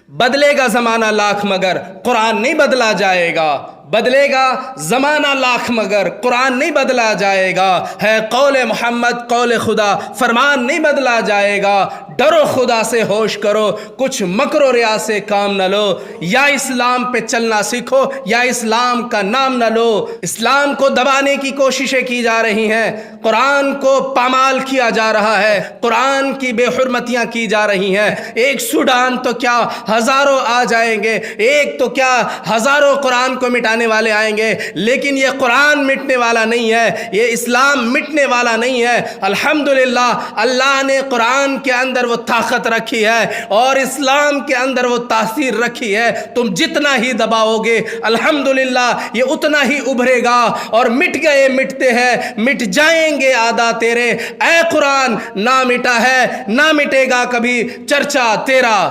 बदलेगा ज़माना लाख मगर कुरान नहीं बदला जाएगा। बदलेगा ज़माना लाख मगर कुरान नहीं बदला जाएगा। है कौल मोहम्मद कौल खुदा, फरमान नहीं बदला जाएगा। डरो खुदा से, होश करो, कुछ मकरो रिया से काम न लो। या इस्लाम पे चलना सीखो या इस्लाम का नाम न लो। इस्लाम को दबाने की कोशिशें की जा रही हैं, कुरान को पामाल किया जा रहा है, कुरान की बेहुरमतियां की जा रही हैं। एक सूडान तो क्या हजारों आ जाएंगे, एक तो क्या हजारों कुरान को मिटाने वाले आएंगे, लेकिन ये कुरान मिटने वाला नहीं है, ये इस्लाम मिटने वाला नहीं है। अल्हम्दुलिल्लाह अल्लाह ने कुरान के अंदर वो ताकत रखी है और इस्लाम के अंदर वो तासीर रखी है। तुम जितना ही दबाओगे अल्हम्दुलिल्लाह ये उतना ही उभरेगा। और मिट गए मिटते हैं, मिट जाएंगे आदा तेरे। ऐ कुरान ना मिटा है ना मिटेगा कभी चर्चा तेरा।